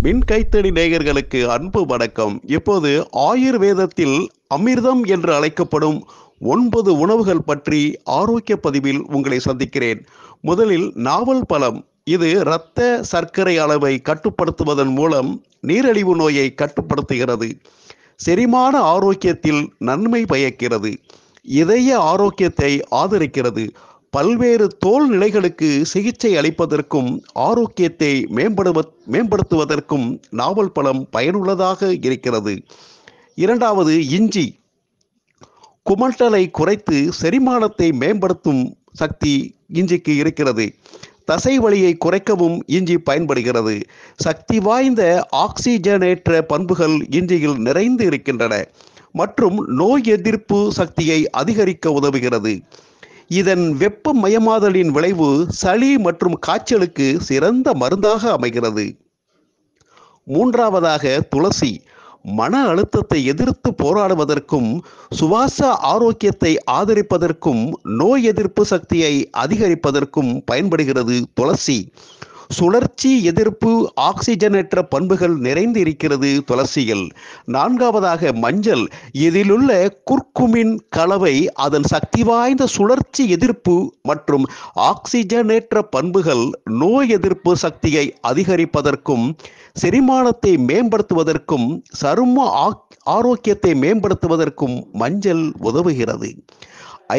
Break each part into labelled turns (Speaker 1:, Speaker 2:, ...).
Speaker 1: மின் கைத்தடி நேயர்களுக்கு அன்பு வணக்கம். இப்போது ஆயுர்வேதத்தில் அமிர்தம் என்று அழைக்கப்படும் 9 உணவுகள் பற்றி ஆரோக்கிய பதிவில் உங்களை சந்திக்கிறேன். முதலில் நாவல் பழம். இது இரத்த சர்க்கரை அளவை கட்டுப்படுத்துவதன் மூலம் நீரிழிவு நோயை கட்டுப்படுத்துகிறது. செரிமான ஆரோக்கியத்தில் நன்மை பயக்கிறது. இதய ஆரோக்கியத்தை ஆதரிக்கிறது. பல்வேறு தோல் நிலைகளுக்கு சிகிச்சை அளிப்பதற்கும் ஆரோக்கியத்தை மேம்படுத்துவதற்கும் நாவல் பழம் பயனுள்ளதாக இருக்கிறது. இரண்டாவது, இஞ்சி. குமட்டலை குறைத்து செரிமானத்தை மேம்படுத்தும் சக்தி இஞ்சிக்கு இருக்கிறது. தசை வலியை குறைக்கவும் இஞ்சி பயன்படுகிறது. சக்தி வாய்ந்த ஆக்சிஜனேற்ற பண்புகள் இஞ்சியில் நிறைந்து இருக்கின்றன மற்றும் நோய் எதிர்ப்பு சக்தியை அதிகரிக்க உதவுகிறது. இதன் வெப்பமயமாதலின் விளைவு சளி மற்றும் காய்ச்சலுக்கு சிறந்த மருந்தாக அமைகிறது. மூன்றாவதாக, துளசி. மன அழுத்தத்தை எதிர்த்து போராடுவதற்கும் சுவாச ஆரோக்கியத்தை ஆதரிப்பதற்கும் நோய் எதிர்ப்பு சக்தியை அதிகரிப்பதற்கும் பயன்படுகிறது துளசி. சுழற்சி எதிர்ப்பு ஆக்சிஜனேற்ற பண்புகள் நிறைந்து இருக்கிறது துளசியில். நான்காவதாக, மஞ்சள். இதிலுள்ள குர்குமின் கலவை அதன் சக்தி வாய்ந்த சுழற்சி எதிர்ப்பு மற்றும் ஆக்சிஜனேற்ற பண்புகள் நோய் எதிர்ப்பு சக்தியை அதிகரிப்பதற்கும் செரிமானத்தை மேம்படுத்துவதற்கும் சரும ஆரோக்கியத்தை மேம்படுத்துவதற்கும் மஞ்சள் உதவுகிறது.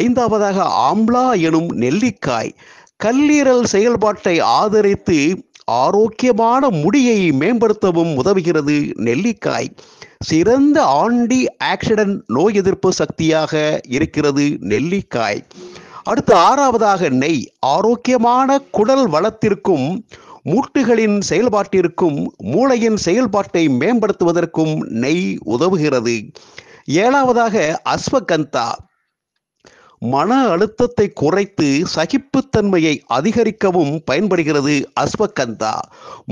Speaker 1: ஐந்தாவதாக, ஆம்லா எனும் நெல்லிக்காய். கல்லீரல் செயல்பாட்டை ஆதரித்து ஆரோக்கியமான முடியை மேம்படுத்தவும் உதவுகிறது நெல்லிக்காய். சிறந்த ஆன்டி ஆக்சிடென்ட் நோய் எதிர்ப்பு சக்தியாக இருக்கிறது நெல்லிக்காய். அடுத்து ஆறாவதாக, நெய். ஆரோக்கியமான குடல் வளத்திற்கும் மூட்டுகளின் செயல்பாட்டிற்கும் மூளையின் செயல்பாட்டை மேம்படுத்துவதற்கும் நெய் உதவுகிறது. ஏழாவதாக, அஸ்வகந்தா. மன அழுத்தத்தை குறைத்து சகிப்புத்தன்மையை அதிகரிக்கவும் பயன்படுகிறது அஸ்வகந்தா.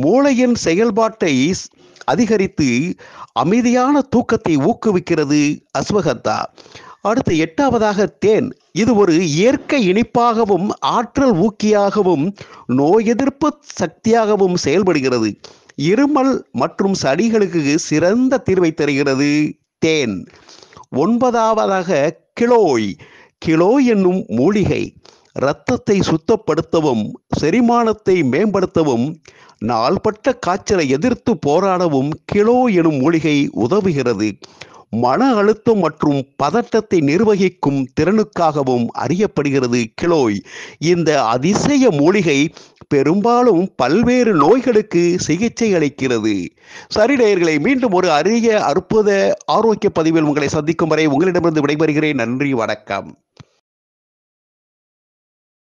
Speaker 1: மூளையின் செயல்பாட்டை அதிகரித்து அமைதியான தூக்கத்தை ஊக்குவிக்கிறது அஸ்வகந்தா. அடுத்து எட்டாவதாக, தேன். இது ஒரு இயற்கை இனிப்பாகவும் ஆற்றல் ஊக்கியாகவும் நோய் எதிர்ப்பு சக்தியாகவும் செயல்படுகிறது. இருமல் மற்றும் சளிகளுக்கு சிறந்த தீர்வை தருகிறது தேன். ஒன்பதாவதாக, கிலோய். கிலோய் என்னும் மூலிகை இரத்தத்தை சுத்தப்படுத்தவும் செரிமானத்தை மேம்படுத்தவும் நாள்பட்ட காய்ச்சலை எதிர்த்து போராடவும் கிலோய் எனும் மூலிகை உதவுகிறது. மன அழுத்தம் மற்றும் பதட்டத்தை நிர்வகிக்கும் திறனுக்காகவும் அறியப்படுகிறது கிலோய். இந்த அதிசய மூலிகை பெரும்பாலும் பல்வேறு நோய்களுக்கு சிகிச்சை அளிக்கிறது. சரி நேயர்களே, மீண்டும் ஒரு அரிய அற்புத ஆரோக்கிய பதிவில் உங்களை சந்திக்கும் வரை உங்களிடமிருந்து விடைபெறுகிறேன். நன்றி, வணக்கம்.